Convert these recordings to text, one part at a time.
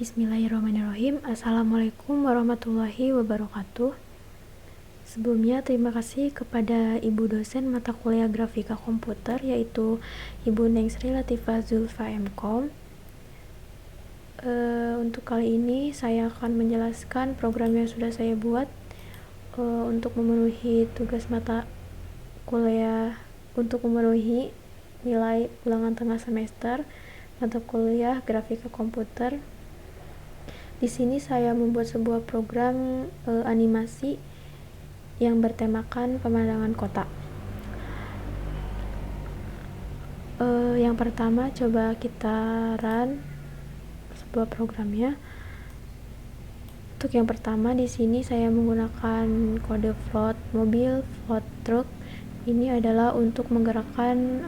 Bismillahirrahmanirrahim. Assalamualaikum warahmatullahi wabarakatuh. Sebelumnya terima kasih kepada Ibu dosen mata kuliah Grafika Komputer, yaitu Ibu Neng Sri Latifah Zulfa MKom. Untuk kali ini saya akan menjelaskan program yang sudah saya buat untuk memenuhi tugas mata kuliah, untuk memenuhi nilai ulangan tengah semester mata kuliah Grafika Komputer. Di sini saya membuat sebuah program animasi yang bertemakan pemandangan kota. Yang pertama, coba kita run sebuah programnya. Untuk yang pertama, di sini saya menggunakan kode float mobil, float truck. Ini adalah untuk menggerakkan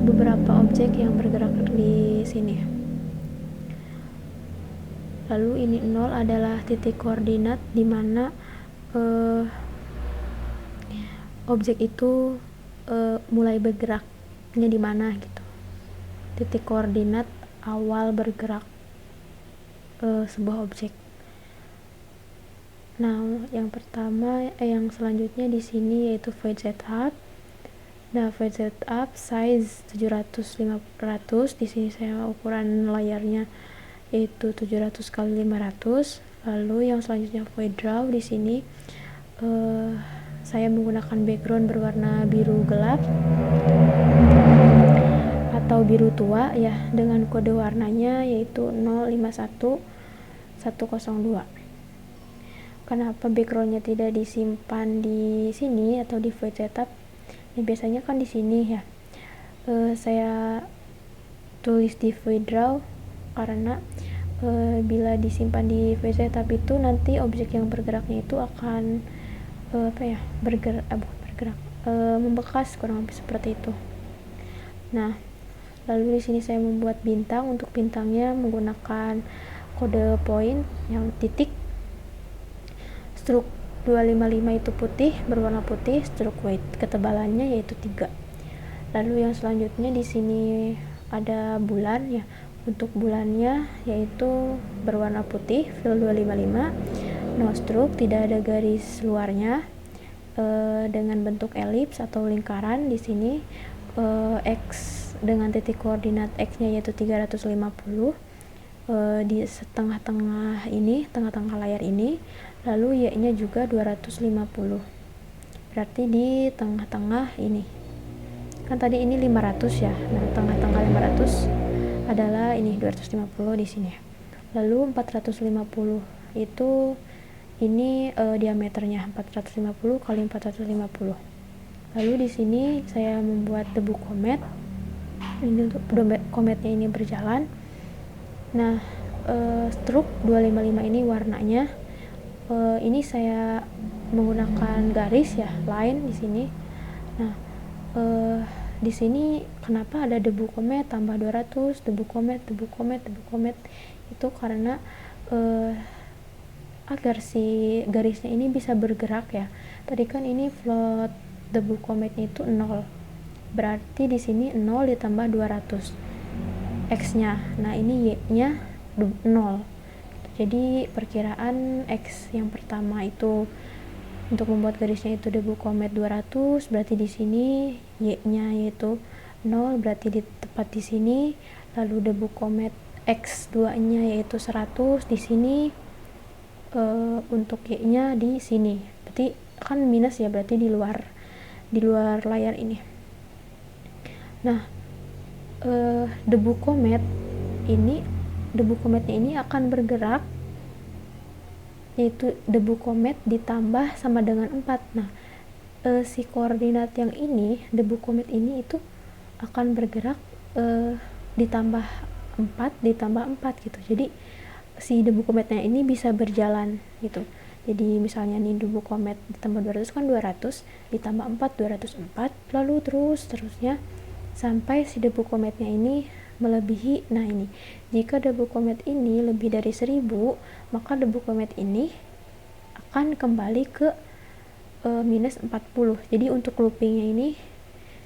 beberapa objek yang bergerak di sini. Lalu ini 0 adalah titik koordinat di mana objek itu mulai bergeraknya di mana gitu. Titik koordinat awal bergerak sebuah objek. Nah, yang pertama yang selanjutnya di sini yaitu void setup. Nah, void setup size 700x500. Di sini saya ukuran layarnya yaitu 700 x 500. Lalu yang selanjutnya void draw. Di sini saya menggunakan background berwarna biru gelap atau biru tua ya, dengan kode warnanya yaitu 051102. Kenapa backgroundnya tidak disimpan di sini atau di void setup? Ya, biasanya kan di sini ya. Saya tulis di void draw karena bila disimpan di void setup itu nanti objek yang bergeraknya itu akan membekas, kurang lebih seperti itu. Nah, lalu di sini saya membuat bintang. Untuk bintangnya menggunakan kode point yang titik. Stroke 255 itu putih, berwarna putih. Stroke weight ketebalannya yaitu 3. Lalu yang selanjutnya di sini ada bulan ya. Untuk bulannya yaitu berwarna putih, fill 255, no stroke, tidak ada garis luarnya, dengan bentuk elips atau lingkaran. Di sini x dengan titik koordinat x-nya yaitu 350, di tengah-tengah layar ini. Lalu y-nya juga 250, berarti di tengah-tengah ini. Kan tadi ini 500 ya. Nah, tengah-tengah 500 adalah ini 250 di sini. Lalu 450 itu ini diameternya 450 kali 450. Lalu di sini saya membuat debu komet. Ini untuk kometnya ini berjalan. Nah, stroke 255 ini warnanya ini saya menggunakan garis ya, line di sini. Nah, di sini kenapa ada debu komet tambah 200, debu komet itu karena agar si garisnya ini bisa bergerak ya. Tadi kan ini float debu kometnya itu 0, berarti di sini 0 ditambah 200 x-nya. Nah, ini y-nya 0. Jadi perkiraan x yang pertama itu untuk membuat garisnya itu debu komet 200, berarti di sini y-nya yaitu 0, berarti di tepat di sini. Lalu debu komet x2-nya yaitu 100 di sini. Untuk y-nya di sini. Berarti kan minus ya, berarti di luar layar ini. Nah, debu kometnya ini akan bergerak, yaitu debu komet ditambah sama dengan 4. Nah, si koordinat yang ini, debu komet ini itu akan bergerak ditambah 4 gitu. Jadi si debu kometnya ini bisa berjalan gitu. Jadi misalnya nih debu komet ditambah 200 kan 200 ditambah 4 204, lalu terusnya sampai si debu kometnya ini melebihi. Nah, ini jika debu komet ini lebih dari 1000, maka debu komet ini akan kembali ke minus 40. Jadi untuk loopingnya ini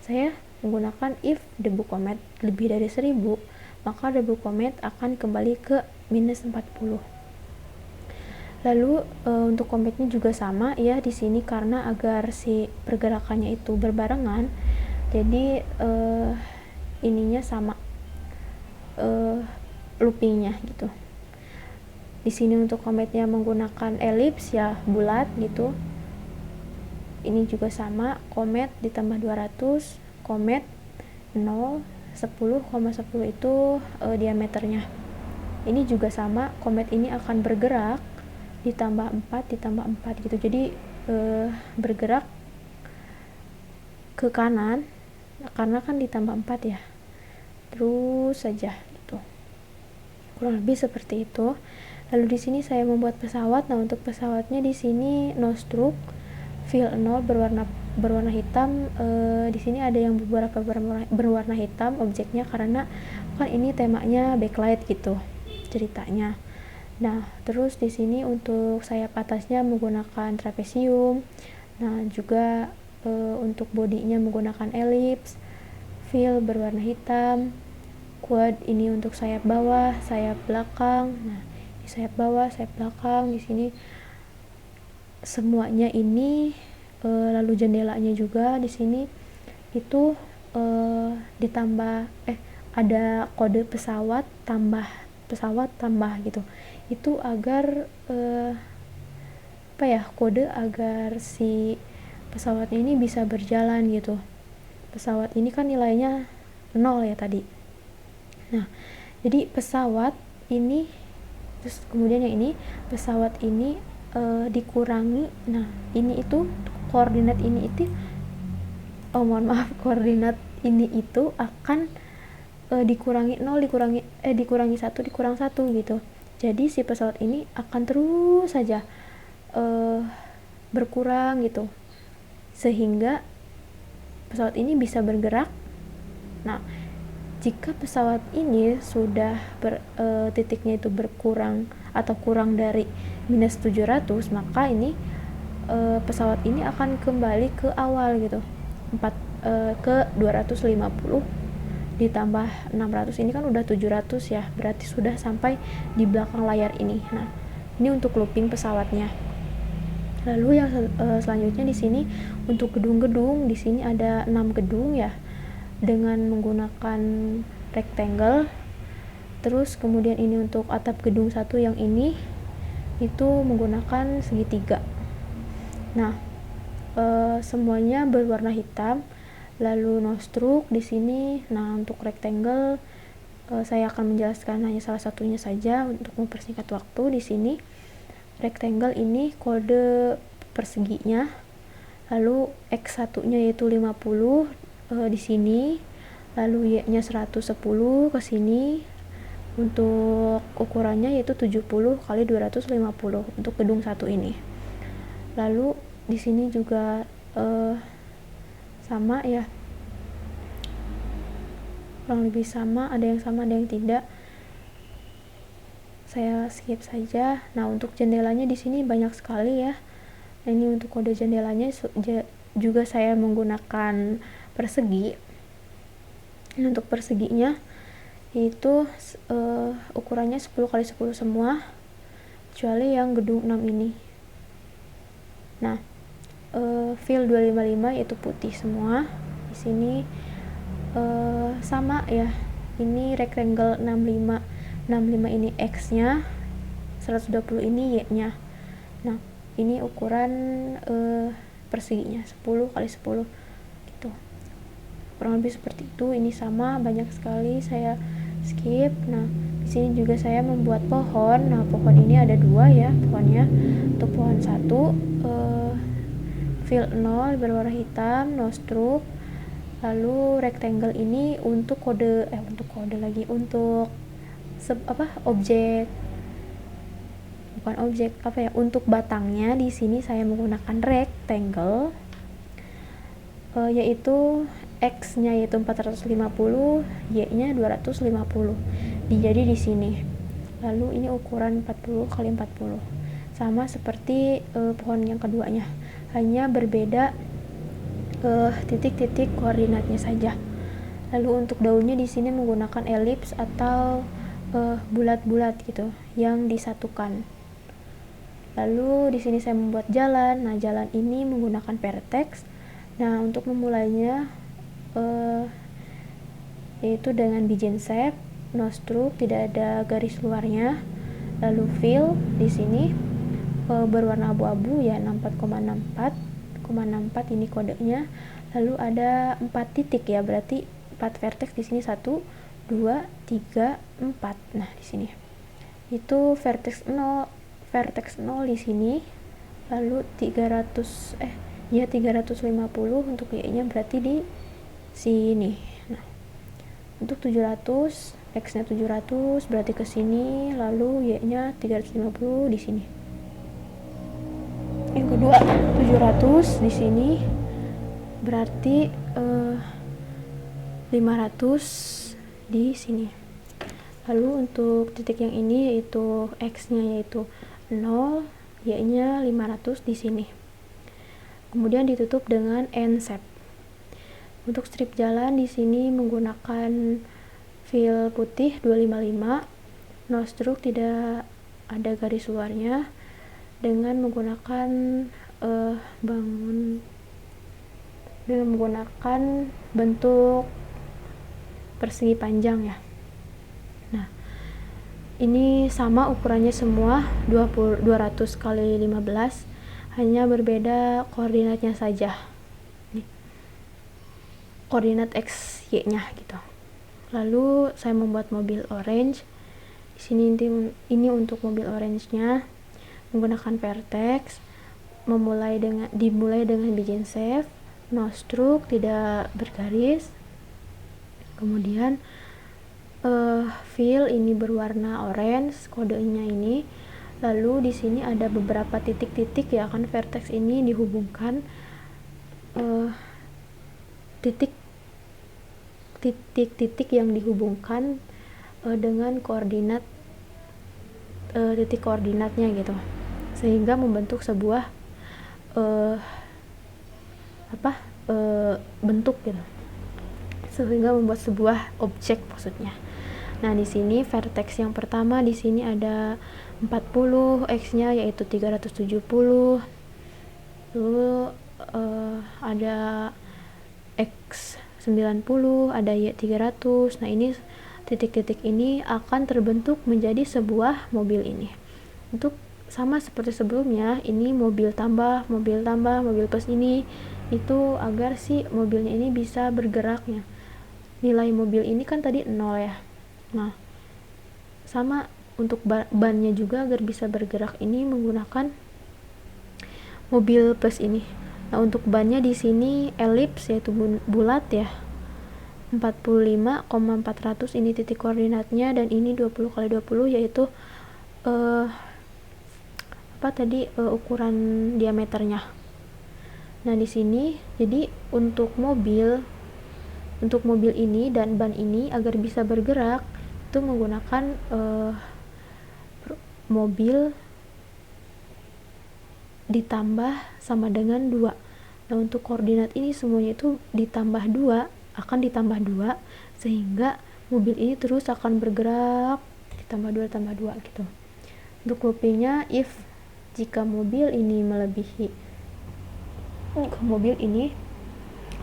saya menggunakan if debu komet lebih dari 1000, maka debu komet akan kembali ke minus 40. Lalu untuk kometnya juga sama ya di sini, karena agar si pergerakannya itu berbarengan, jadi ininya sama, loopingnya gitu. Di sini untuk kometnya menggunakan elips ya, bulat gitu. Ini juga sama, komet ditambah 200, komet 0, 10,10 itu diameternya. Ini juga sama, komet ini akan bergerak ditambah 4 ditambah 4 gitu. Jadi bergerak ke kanan karena kan ditambah 4 ya. Terus saja gitu. Kurang lebih seperti itu. Lalu di sini saya membuat pesawat. Nah, untuk pesawatnya di sini no stroke, fill 0 berwarna hitam. Di sini ada yang beberapa berwarna hitam objeknya karena kan ini temanya backlight gitu ceritanya. Nah, terus di sini untuk sayap atasnya menggunakan trapesium. Nah, juga untuk bodinya menggunakan elips, fill berwarna hitam, quad ini untuk sayap bawah, sayap belakang. Nah, di sayap bawah, sayap belakang, di sini semuanya ini lalu jendelanya juga di sini itu ditambah ada kode pesawat tambah gitu. Itu agar kode agar si pesawatnya ini bisa berjalan gitu. Pesawat ini kan nilainya 0 ya tadi. Nah, jadi pesawat ini, terus kemudian yang ini pesawat ini dikurangi. Nah, ini itu koordinat ini itu koordinat ini itu akan dikurangi 0 dikurangi 1 dikurang 1 gitu. Jadi si pesawat ini akan terus saja berkurang gitu, sehingga pesawat ini bisa bergerak. Nah, jika pesawat ini sudah titiknya itu berkurang atau kurang dari minus 700, maka ini pesawat ini akan kembali ke awal gitu, ke 250 ditambah 600, ini kan udah 700 ya, berarti sudah sampai di belakang layar ini. Nah, ini untuk looping pesawatnya. Lalu yang selanjutnya di sini untuk gedung-gedung, di sini ada 6 gedung ya, dengan menggunakan rectangle. Terus kemudian ini untuk atap gedung 1 yang ini itu menggunakan segitiga. Nah, semuanya berwarna hitam. Lalu no stroke di sini. Nah, untuk rectangle saya akan menjelaskan hanya salah satunya saja untuk mempersingkat waktu. Di sini rectangle ini kode perseginya. Lalu x1-nya yaitu 50 di sini. Lalu y-nya 110 ke sini. Untuk ukurannya yaitu 70 kali 250 untuk gedung 1 ini. Lalu di sini juga sama ya, kurang lebih sama, ada yang sama ada yang tidak, saya skip saja. Nah, untuk jendelanya di sini banyak sekali ya. Nah, ini untuk kode jendelanya juga saya menggunakan persegi. Nah, untuk perseginya itu ukurannya 10 kali 10 semua, kecuali yang gedung 6 ini. Nah, fill 255 yaitu putih semua. Di sini sama ya. Ini rectangle 65 ini X-nya, 120 ini Y-nya. Nah, ini ukuran perseginya 10 kali 10 gitu. Kurang lebih seperti itu. Ini sama, banyak sekali, saya skip. Nah, di sini juga saya membuat pohon. Nah, pohon ini ada 2 ya pohonnya. Untuk pohon 1 fill 0 berwarna hitam, no stroke. Lalu rectangle ini untuk kode untuk batangnya di sini saya menggunakan rectangle, yaitu x-nya yaitu 450, y-nya 250. Jadi di sini. Lalu ini ukuran 40 kali 40. Sama seperti pohon yang keduanya. Hanya berbeda titik-titik koordinatnya saja. Lalu untuk daunnya di sini menggunakan elips atau bulat-bulat gitu yang disatukan. Lalu di sini saya membuat jalan. Nah, jalan ini menggunakan vertex. Nah, untuk memulainya yaitu dengan begin shape, no stroke, tidak ada garis luarnya. Lalu fill di sini berwarna abu-abu ya, 64,64 ini kodenya. Lalu ada 4 titik ya, berarti 4 vertex di sini, 1 2 3 4. Nah, di sini itu vertex 0 di sini. Lalu 350 untuk y-nya berarti di sini. Nah, untuk 700, x-nya 700 berarti ke sini, lalu y-nya 350 di sini. Yang kedua 700 di sini berarti 500 di sini. Lalu untuk titik yang ini yaitu x-nya yaitu 0, y-nya 500 di sini. Kemudian ditutup dengan end shape. Untuk strip jalan di sini menggunakan fill putih 255, no stroke, tidak ada garis luarnya, dengan menggunakan menggunakan bentuk persegi panjang ya. Nah, ini sama ukurannya semua 200 kali 15, hanya berbeda koordinatnya saja. Nih, koordinat x, y-nya gitu. Lalu saya membuat mobil orange. Di sini ini untuk mobil orange-nya menggunakan vertex, dimulai dengan begin shape, no stroke, tidak bergaris. Kemudian fill ini berwarna orange, kodenya ini. Lalu di sini ada beberapa titik-titik ya, kan vertex ini dihubungkan titik-titik yang dihubungkan dengan koordinat titik koordinatnya gitu, sehingga membentuk sebuah bentuk gitu, sehingga membuat sebuah objek maksudnya. Nah, di sini vertex yang pertama di sini ada 40, x-nya yaitu 370. Lalu ada x 90, ada y 300. Nah, ini titik-titik ini akan terbentuk menjadi sebuah mobil ini. Untuk sama seperti sebelumnya, ini mobil tambah, mobil plus ini itu agar si mobilnya ini bisa bergeraknya. Nilai mobil ini kan tadi 0 ya. Nah, sama untuk bannya juga agar bisa bergerak ini menggunakan mobil plus ini. Nah, untuk bannya di sini elips yaitu bulat ya. 45,400 ini titik koordinatnya, dan ini 20 kali 20 yaitu ukuran diameternya. Nah, di sini jadi untuk mobil ini dan ban ini agar bisa bergerak itu menggunakan mobil ditambah sama dengan 2. Nah, untuk koordinat ini semuanya itu akan ditambah 2 sehingga mobil ini terus akan bergerak ditambah 2 gitu. Untuk loopingnya, if jika mobil ini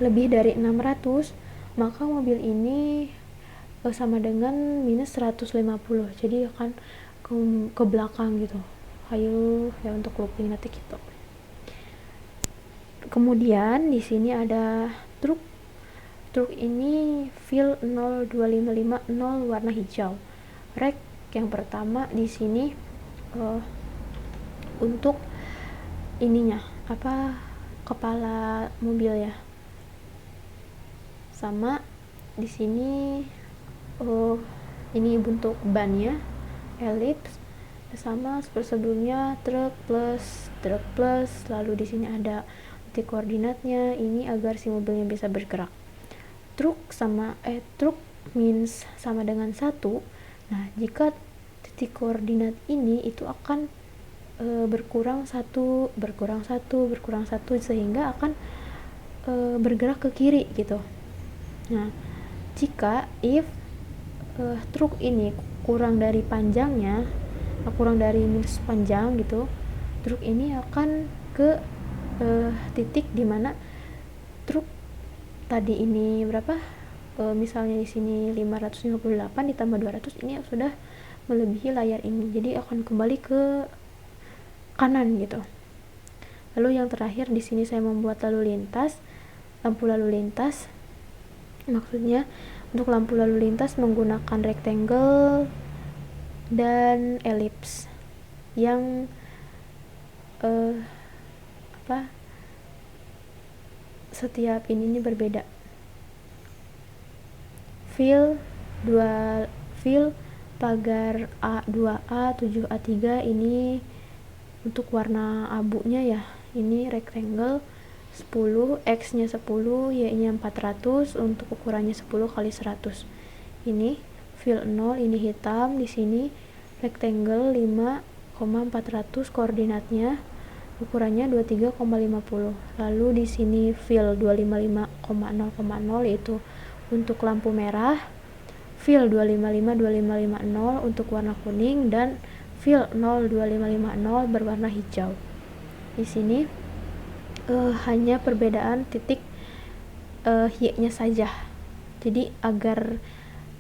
lebih dari 600, maka mobil ini sama dengan minus 150, jadi akan ke belakang gitu. Ayo ya, untuk looping nanti gitu. Kemudian di sini ada truk ini fill 02550 warna hijau. Rek yang pertama di sini untuk ininya kepala mobil ya. Sama di sini ini bentuk bannya elips, sama seperti sebelumnya truk plus, lalu di sini ada titik koordinatnya ini agar si mobilnya bisa bergerak. Truk means sama dengan 1. Nah, jika titik koordinat ini itu akan berkurang satu sehingga akan bergerak ke kiri gitu. Nah, jika if truk ini kurang dari panjangnya, kurang dari minus panjang gitu, truk ini akan ke titik dimana truk tadi ini berapa, misalnya di sini 558 ditambah 200, ini sudah melebihi layar ini, jadi akan kembali ke kanan gitu. Lalu yang terakhir di sini saya membuat lalu lintas, lampu lalu lintas. Maksudnya untuk lampu lalu lintas menggunakan rectangle dan ellipse yang setiap ininya berbeda. Fill pagar A2A 7A3 ini untuk warna abunya ya, ini rectangle 10, X nya 10, Y nya 400, untuk ukurannya 10 kali 100. Ini fill 0, ini hitam, di sini rectangle 5,400, koordinatnya ukurannya 23,50. Lalu di sini fill 255,0,0 yaitu untuk lampu merah, fill 255,2550 untuk warna kuning, dan fill 0,2550 berwarna hijau. Di sini hanya perbedaan titik Y-nya saja. Jadi agar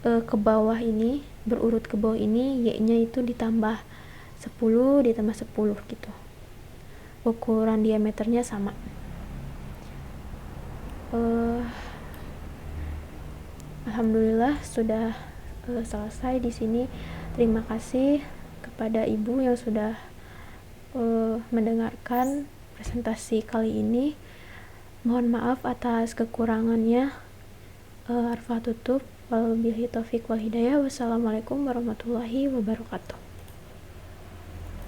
ke bawah ini, berurut ke bawah ini, Y-nya itu ditambah 10 ditambah 10 gitu. Ukuran diameternya sama. Alhamdulillah sudah selesai di sini. Terima kasih kepada Ibu yang sudah mendengarkan presentasi kali ini. Mohon maaf atas kekurangannya. Arfa tutup. Wabillahi taufiq wal hidayah. Wassalamualaikum warahmatullahi wabarakatuh.